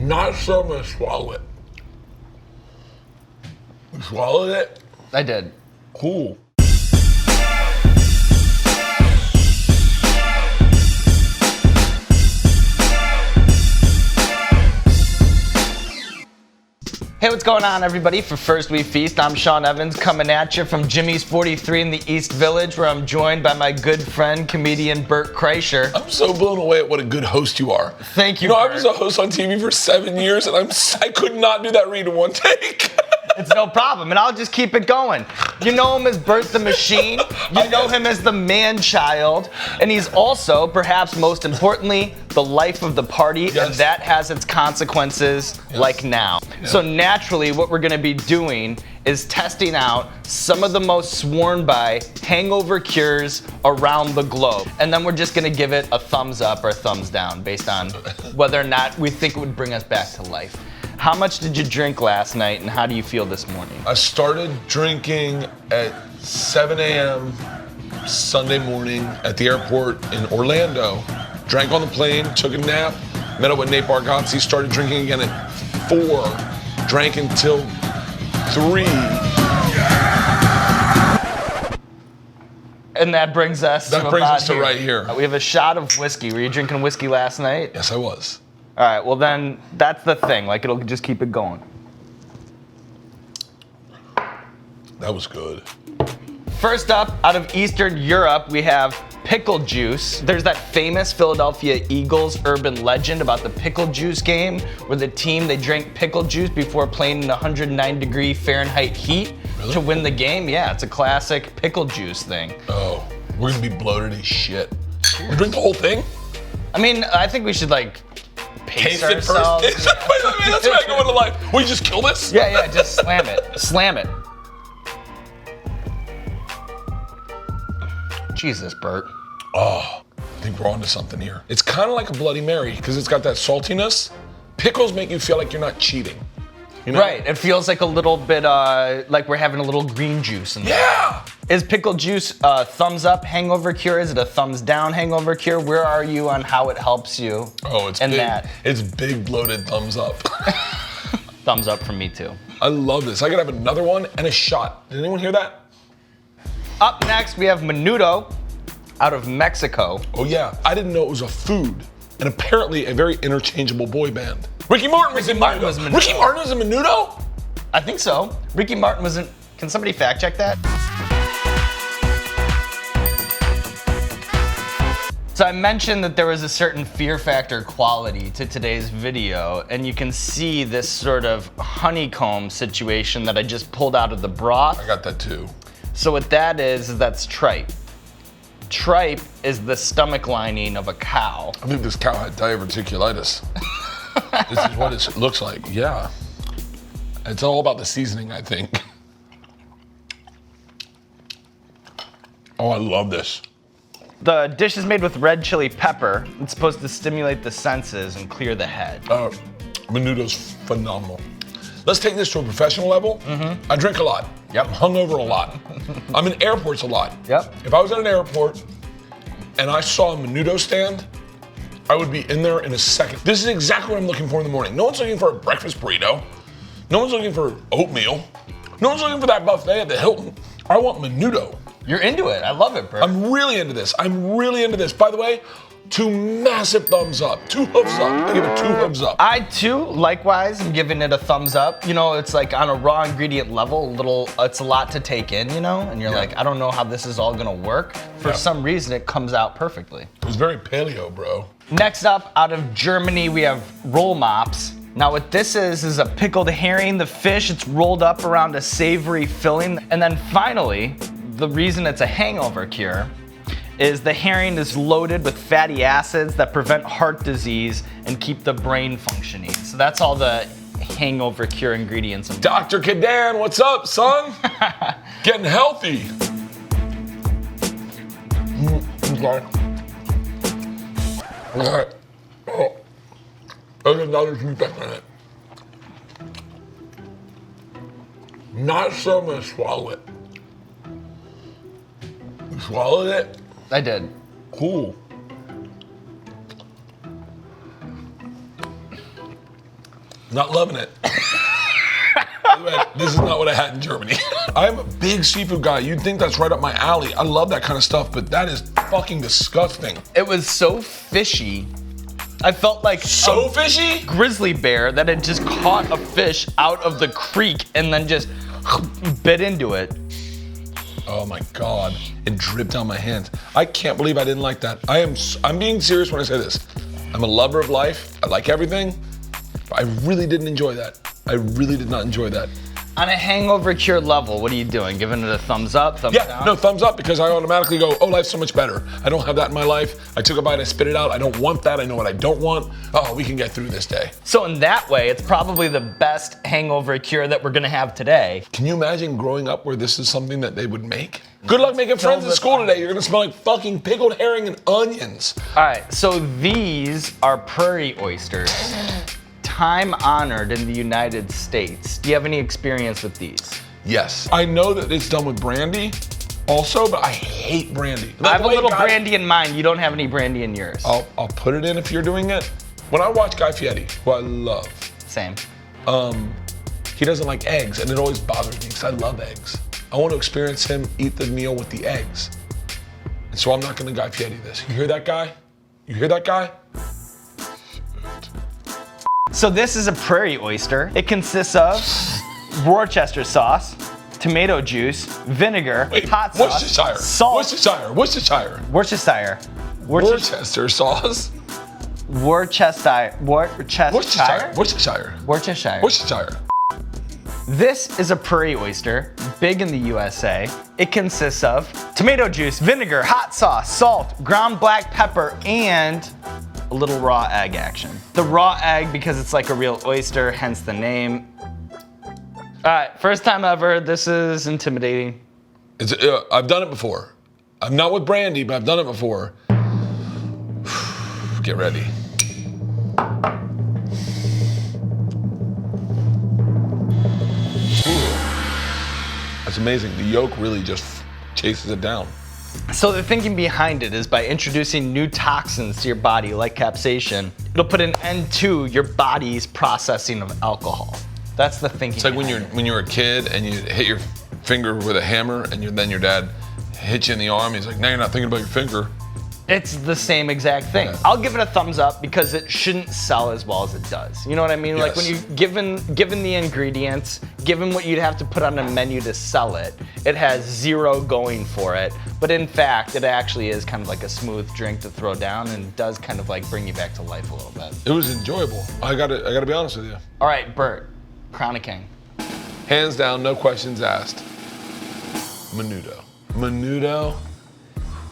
Not sure I'm gonna swallow it. You swallowed it? I did. Cool. Hey, what's going on, everybody? For First We Feast, I'm Sean Evans, coming at you from Jimmy's 43 in the East Village, where I'm joined by my good friend, comedian Bert Kreischer. I'm so blown away at what a good host you are. Thank you, You know, Bert. I was a host on TV for 7 years, and I could not do that read in one take. It's no problem, and I'll just keep it going. You know him as Bert the Machine. You know him as the man-child. And he's also, perhaps most importantly, the life of the party, Yes. and that has its consequences like now. So naturally, what we're gonna be doing is testing out some of the most sworn by hangover cures around the globe. And then we're just gonna give it a thumbs up or a thumbs down based on whether or not we think it would bring us back to life. How much did you drink last night, and how do you feel this morning? I started drinking at 7 a.m. Sunday morning at the airport in Orlando. Drank on the plane, took a nap, met up with Nate Bargatze, started drinking again at 4, drank until 3. And that brings us That to brings about us to right here. We have a shot of whiskey. Were you drinking whiskey last night? Yes, I was. All right, well then, that's the thing. Like, it'll just keep it going. That was good. First up, out of Eastern Europe, we have pickle juice. There's that famous Philadelphia Eagles urban legend about the pickle juice game, where the team, they drank pickle juice before playing in 109-degree Fahrenheit heat to win the game. Yeah, it's a classic pickle juice thing. Oh, we're gonna be bloated as shit. We drink the whole thing? I mean, I think we should, like, pace Taste it first. ourselves. I mean, that's what I go into life. We just kill this? Yeah, just slam it. Slam it. Jesus, Bert. Oh, I think we're onto something here. It's kind of like a Bloody Mary because it's got that saltiness. Pickles make you feel like you're not cheating. You know? Right, it feels like a little bit like we're having a little green juice in there. Yeah! Is pickle juice a thumbs up hangover cure? Is it a thumbs down hangover cure? Where are you on how it helps you? Oh, it's and big. That. It's big bloated thumbs up. Thumbs up from me too. I love this. I could have another one and a shot. Did anyone hear that? Up next, we have MENUDO out of Mexico. Oh yeah, I didn't know it was a food. And apparently a very interchangeable boy band. Ricky Martin was in MENUDO. Ricky Martin was in MENUDO? I think so. Ricky Martin was in, can somebody fact check that? So I mentioned that there was a certain fear factor quality to today's video, and you can see this sort of honeycomb situation that I just pulled out of the broth. I got that too. So what that is that's tripe. Tripe is the stomach lining of a cow. I think this cow had diverticulitis. This is what it looks like, yeah. It's all about the seasoning, I think. Oh, I love this. The dish is made with red chili pepper. It's supposed to stimulate the senses and clear the head. Menudo's phenomenal. Let's take this to a professional level. I drink a lot. Yep. I'm hungover a lot. I'm in airports a lot. Yep. If I was at an airport and I saw a Menudo stand, I would be in there in a second. This is exactly what I'm looking for in the morning. No one's looking for a breakfast burrito. No one's looking for oatmeal. No one's looking for that buffet at the Hilton. I want Menudo. You're into it. I love it, Bert. I'm really into this. I'm really into this. By the way, 2 massive thumbs up. 2 hooves up. I give it 2 hooves up. I too, likewise, am giving it a thumbs up. You know, it's like on a raw ingredient level, it's a lot to take in, you know? And you're like, I don't know how this is all gonna work. For some reason, it comes out perfectly. It was very paleo, bro. Next up, out of Germany, we have ROLLMOPS. Now what this is a pickled herring. The fish, it's rolled up around a savory filling. And then finally, the reason it's a hangover cure is the herring is loaded with fatty acids that prevent heart disease and keep the brain functioning. So that's all the hangover cure ingredients. Dr. Kadan, what's up, son? Getting healthy. Okay. Okay. Oh. There's another feedback in it. Not sure I'm gonna swallow it. You swallowed it? I did. Cool. Not loving it. By the way, this is not what I had in Germany. I'm a big seafood guy. You'd think that's right up my alley. I love that kind of stuff, but that is fucking disgusting. It was so fishy. I felt like so fishy? Grizzly bear that had just caught a fish out of the creek and then just bit into it. Oh my God, it dripped down my hands. I can't believe I didn't like that. I'm being serious when I say this. I'm a lover of life. I like everything, but I really didn't enjoy that. I really did not enjoy that. On a hangover cure level, what are you doing? Giving it a thumbs up, thumbs down? No, thumbs up, because I automatically go, oh, life's so much better. I don't have that in my life. I took a bite, I spit it out. I don't want that. I know what I don't want. Oh, we can get through this day. So in that way, it's probably the best hangover cure that we're gonna have today. Can you imagine growing up where this is something that they would make? Good luck making friends at school today. You're gonna smell like fucking pickled herring and onions. All right, so these are prairie oysters. Time honored in the United States. Do you have any experience with these? Yes. I know that it's done with brandy also, but I hate brandy. I have a little brandy in mine. You don't have any brandy in yours. I'll put it in if you're doing it. When I watch Guy Fieri, who I love. Same. He doesn't like eggs, and it always bothers me because I love eggs. I want to experience him eat the meal with the eggs. And so I'm not gonna Guy Fieri this. You hear that guy? You hear that guy? So this is a prairie oyster. It consists of Worcester sauce, tomato juice, vinegar, hot sauce, Worcestershire. salt. Worcestershire. Worcestershire. Worcester sauce. Worcestershire. Worcestershire. This is a prairie oyster, big in the USA. It consists of tomato juice, vinegar, hot sauce, salt, ground black pepper, and a little raw egg action. The raw egg because it's like a real oyster, hence the name. All right, first time ever. This is intimidating. I've done it before. I'm not with brandy, but I've done it before. Get ready. Ooh. That's amazing. The yolk really just chases it down. So the thinking behind it is by introducing new toxins to your body like capsaicin, it'll put an end to your body's processing of alcohol. That's the thinking. It's like when you're a kid and you hit your finger with a hammer and then your dad hits you in the arm. He's like, now you're not thinking about your finger. It's the same exact thing. Yeah. I'll give it a thumbs up because it shouldn't sell as well as it does. You know what I mean? Yes. Like when you given the ingredients, given what you'd have to put on a menu to sell it, it has zero going for it. But in fact, it actually is kind of like a smooth drink to throw down and does kind of like bring you back to life a little bit. It was enjoyable. I gotta be honest with you. All right, Bert, Crown of King. Hands down, no questions asked. Menudo. Menudo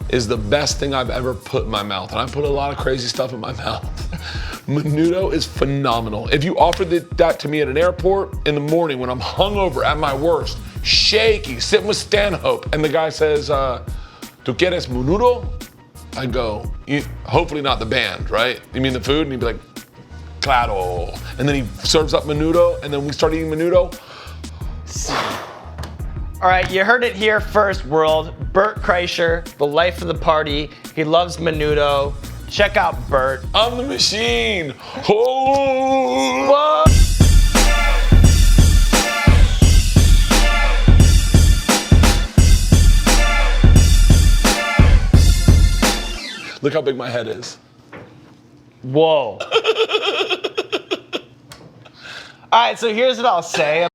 is the best thing I've ever put in my mouth. And I put a lot of crazy stuff in my mouth. Menudo is phenomenal. If you offered that to me at an airport in the morning when I'm hungover at my worst, shaky, sitting with Stanhope, and the guy says, ¿Tú quieres menudo? I go, hopefully not the band, right? You mean the food? And he'd be like, claro. And then he serves up menudo, and then we start eating menudo. All right, you heard it here first, world. Bert Kreischer, the life of the party. He loves menudo. Check out Bert. I'm the machine. Oh! Look how big my head is. Whoa. All right, so here's what I'll say.